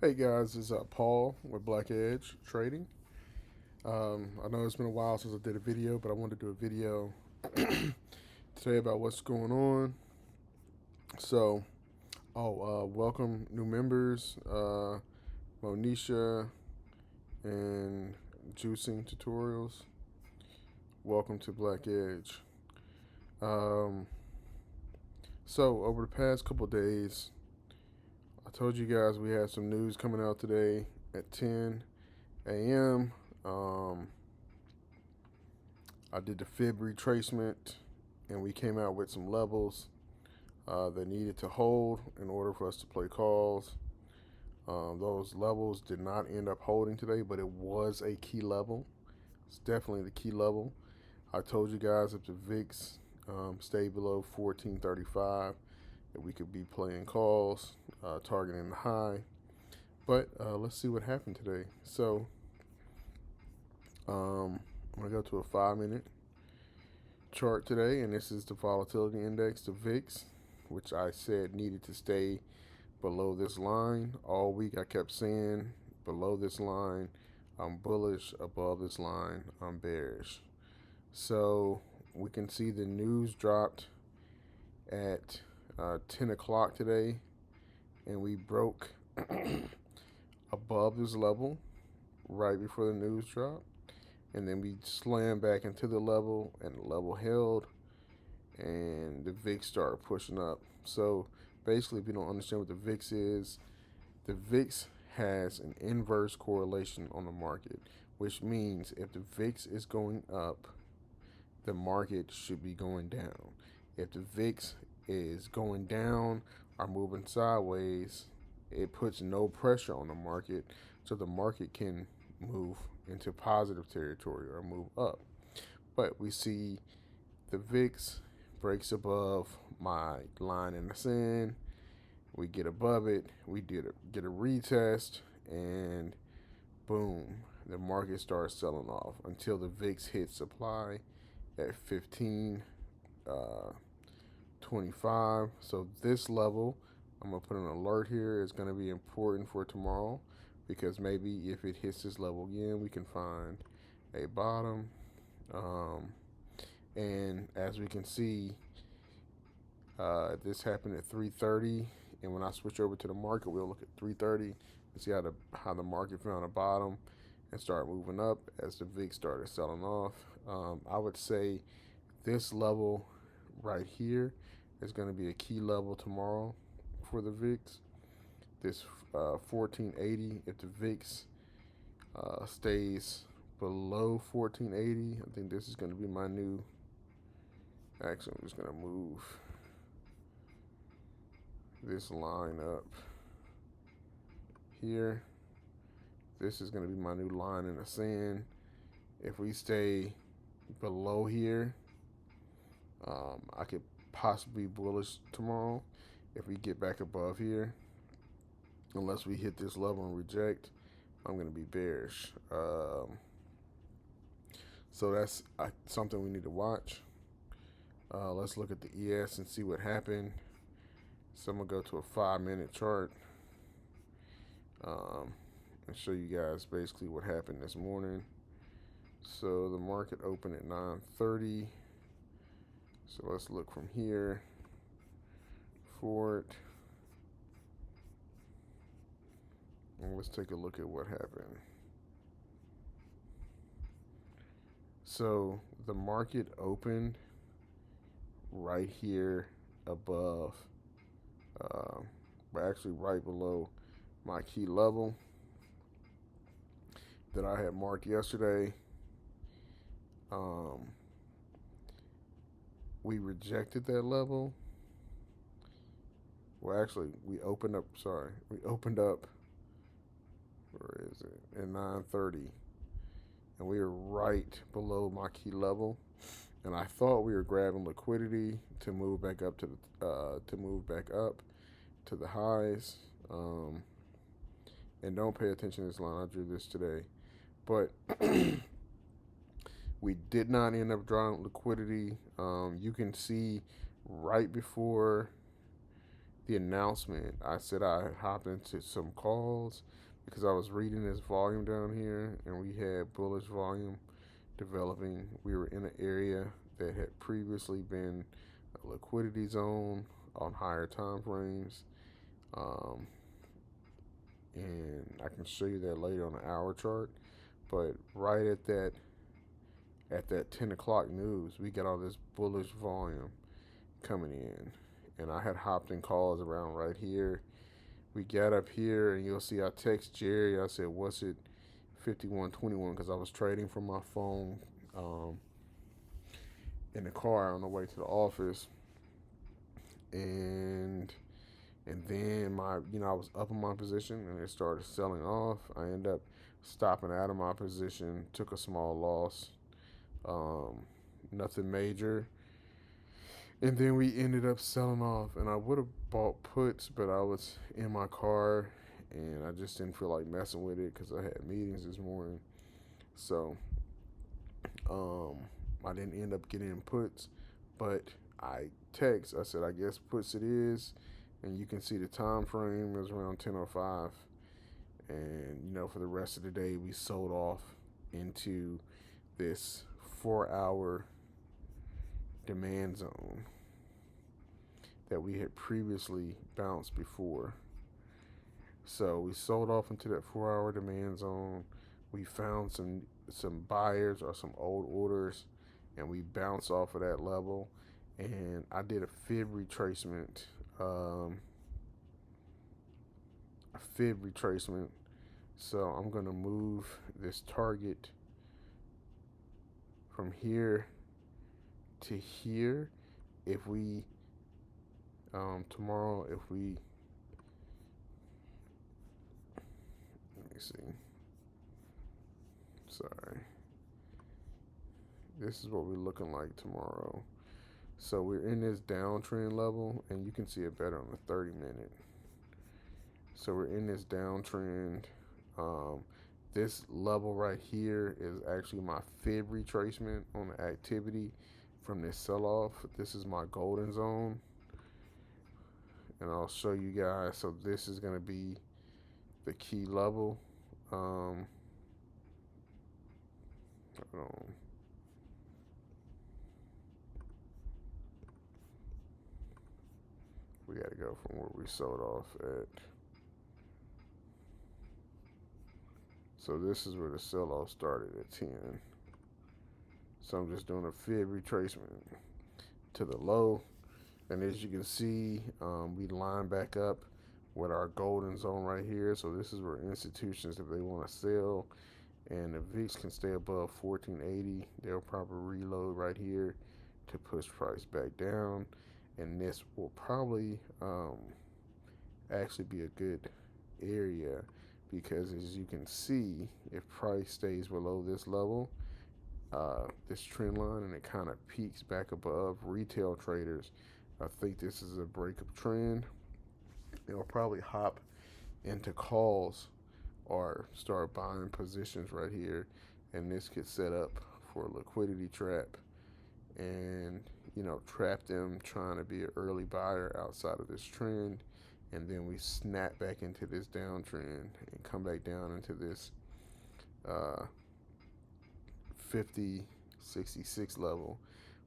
Hey guys, this is Paul with Black Edge Trading. I know it's been a while since I did a video, but I wanted to do a video today about what's going on. So, welcome new members, Monisha and Juicing Tutorials. Welcome to Black Edge. Um, over the past couple days, I told you guys we had some news coming out today at 10 a.m. I did the fib retracement, and we came out with some levels that needed to hold in order for us to play calls. Those levels did not end up holding today, but it was a key level. It's definitely the key level. I told you guys if the VIX stayed below 1435, that we could be playing calls, targeting the high. But let's see what happened today. I'm gonna go to a 5 minute chart today, and this is the volatility index, the VIX, which I said needed to stay below this line. All week I kept saying below this line, I'm bullish, above this line, I'm bearish. So we can see the news dropped at 10 o'clock today, and we broke above this level right before the news dropped. And then we slammed back into the level, and the level held, and the VIX started pushing up. So basically, if you don't understand what the VIX is, the VIX has an inverse correlation on the market, which means if the VIX is going up, the market should be going down. If the VIX is going down or moving sideways, it puts no pressure on the market, so the market can move into positive territory or move up. But we see the VIX breaks above my line in the sand. We get above it. We get a retest, and boom, the market starts selling off until the VIX hits supply at 15.25. So this level, I'm gonna put an alert here, is gonna be important for tomorrow, because maybe if it hits this level again, we can find a bottom. Um, and as we can see, this happened at 3:30, and when I switch over to the market, we'll look at 3:30 and see how the market found a bottom and start moving up as the VIX started selling off. I would say this level right here is going to be a key level tomorrow for the VIX. This 1480, if the VIX stays below 1480, I think this is going to be my new. Actually, I'm just going to move this line up here. This is going to be my new line in the sand. If we stay below here, I could possibly be bullish tomorrow. If we get back above here, unless we hit this level and reject, I'm going to be bearish. So that's something we need to watch. Let's look at the ES and see what happened. So I'm going to go to a 5 minute chart and show you guys basically what happened this morning. So the market opened at 9:30. So let's look from here for it. And let's take a look at what happened. So the market opened right here above, but actually right below my key level that I had marked yesterday. We rejected that level. Well, actually, we opened up. Sorry, we opened up. Where is it? At 9:30, and we were right below my key level. And I thought we were grabbing liquidity to move back up to the highs. And don't pay attention to this line. I drew this today, but we did not end up drawing liquidity. You can see right before the announcement, I said I hopped into some calls because I was reading this volume down here, and we had bullish volume developing. We were in an area that had previously been a liquidity zone on higher time frames. Um, and I can show you that later on the hour chart. But right at that 10 o'clock news, we got all this bullish volume coming in. And I had hopped in calls around right here. We got up here, and you'll see I text Jerry. I said, "What's it 5121?" Because I was trading from my phone um, in the car on the way to the office. And then I was up in my position and it started selling off. I ended up stopping out of my position, took a small loss, um, nothing major. And then we ended up selling off. And I would have bought puts, but I was in my car and I just didn't feel like messing with it because I had meetings this morning. So um, I didn't end up getting puts, but I said, I guess puts it is. And you can see the time frame is around 10:05. And for the rest of the day, we sold off into this 4 hour demand zone that we had previously bounced before. So we sold off into that 4 hour demand zone. We found some buyers or some old orders, and we bounced off of that level. And I did a fib retracement. So I'm gonna move this target from here to here. If we tomorrow, if we let me see. Sorry. This is what we're looking like tomorrow. So we're in this downtrend level, and you can see it better on the 30-minute. So we're in this downtrend. This level right here is actually my fib retracement on the activity from this sell-off. This is my golden zone, and I'll show you guys. So this is going to be the key level. We got to go from where we sold off at. So this is where the sell-off started at 10. So I'm just doing a fib retracement to the low. And as you can see, we line back up with our golden zone right here. So this is where institutions, if they want to sell, and the VIX can stay above 1480, they'll probably reload right here to push price back down. And this will probably actually be a good area, because as you can see, if price stays below this level, this trend line, and it kind of peaks back above retail traders, I think this is a breakup trend. They'll probably hop into calls or start buying positions right here, and this could set up for a liquidity trap, and trap them trying to be an early buyer outside of this trend. And then we snap back into this downtrend and come back down into this 50.66 level,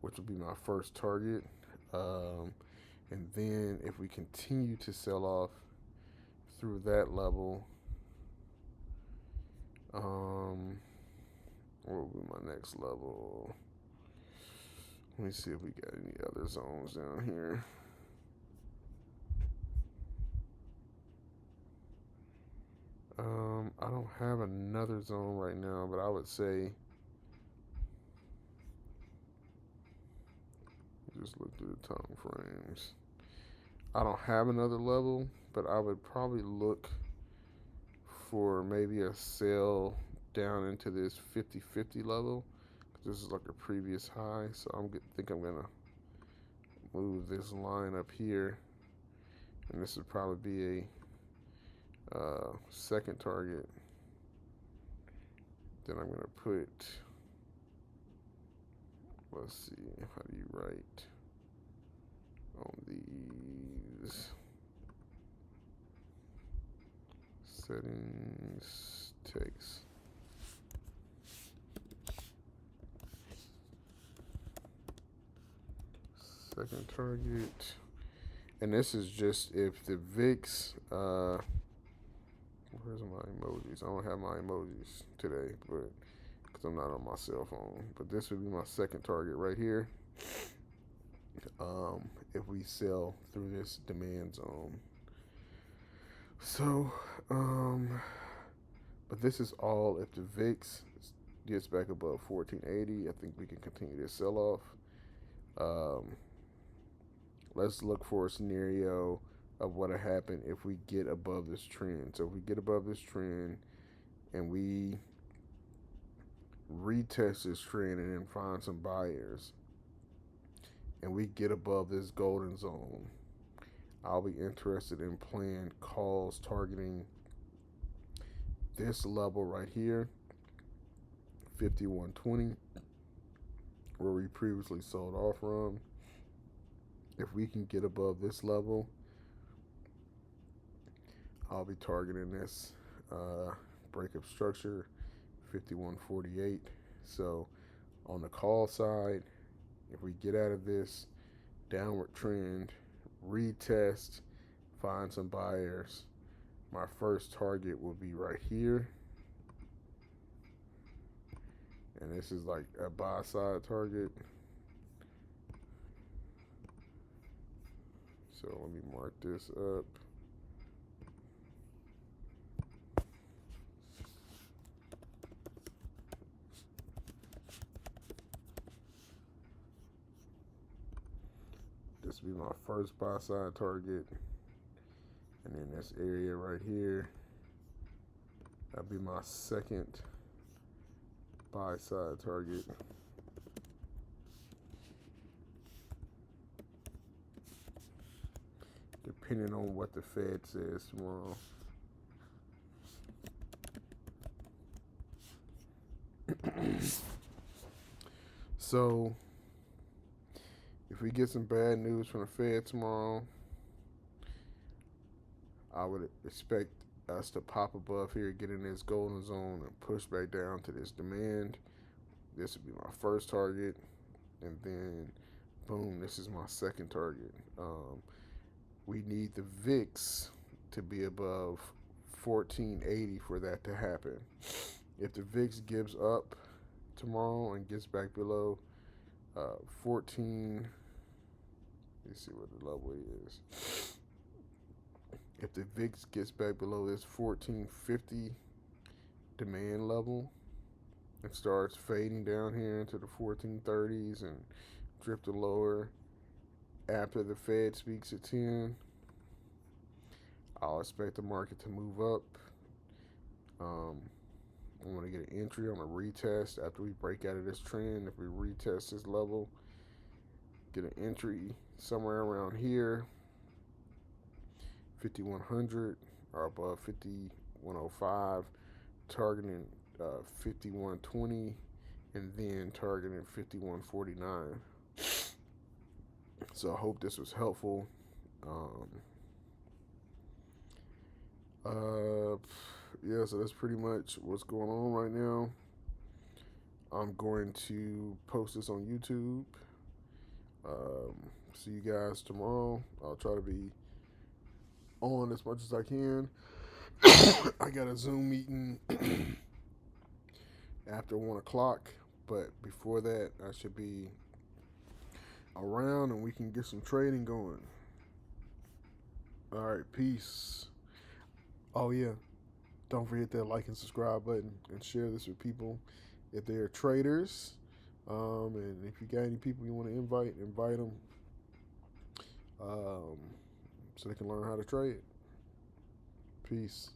which will be my first target. And then if we continue to sell off through that level, what will be my next level? Let me see if we got any other zones down here. I don't have another zone right now, but I would say, just look through the time frames. I don't have another level, but I would probably look for maybe a sell down into this 50-50 level. This is like a previous high, so think I'm gonna move this line up here, and this would probably be a second target. Then I'm gonna put, let's see, how do you write on these? Settings, text. Second target. And this is just if the VIX, where's my emojis? I don't have my emojis today, but because I'm not on my cell phone. But this would be my second target right here. If we sell through this demand zone. So, but this is all if the VIX gets back above 1480. I think we can continue this sell off. Let's look for a scenario of what will happen if we get above this trend. So if we get above this trend and we retest this trend and then find some buyers and we get above this golden zone, I'll be interested in playing calls targeting this level right here, 5120, where we previously sold off from. If we can get above this level, I'll be targeting this breakup structure, 5148. So on the call side, if we get out of this downward trend, retest, find some buyers, my first target will be right here. And this is like a buy side target. So let me mark this up. This will be my first buy side target. And then this area right here, that'll be my second buy side target. Depending on what the Fed says tomorrow. So, if we get some bad news from the Fed tomorrow, I would expect us to pop above here, get in this golden zone, and push back down to this demand. This would be my first target, and then, boom, this is my second target. We need the VIX to be above 1480 for that to happen. If the VIX gives up tomorrow and gets back below 14, let's see what the level is. If the VIX gets back below this 1450 demand level and starts fading down here into the 1430s and drifting lower after the Fed speaks at 10, I'll expect the market to move up. I'm going to get an entry on a retest after we break out of this trend. If we retest this level, get an entry somewhere around here, 5100 or above 5105, targeting 5120, and then targeting 5149. So I hope this was helpful. Yeah, so that's pretty much what's going on right now. I'm going to post this on YouTube. See you guys tomorrow. I'll try to be on as much as I can. I got a Zoom meeting after 1 o'clock, but before that, I should be around and we can get some trading going. All right, peace. Oh, yeah. Don't forget that like and subscribe button and share this with people if they are traders. And if you got any people you want to invite them so they can learn how to trade. Peace.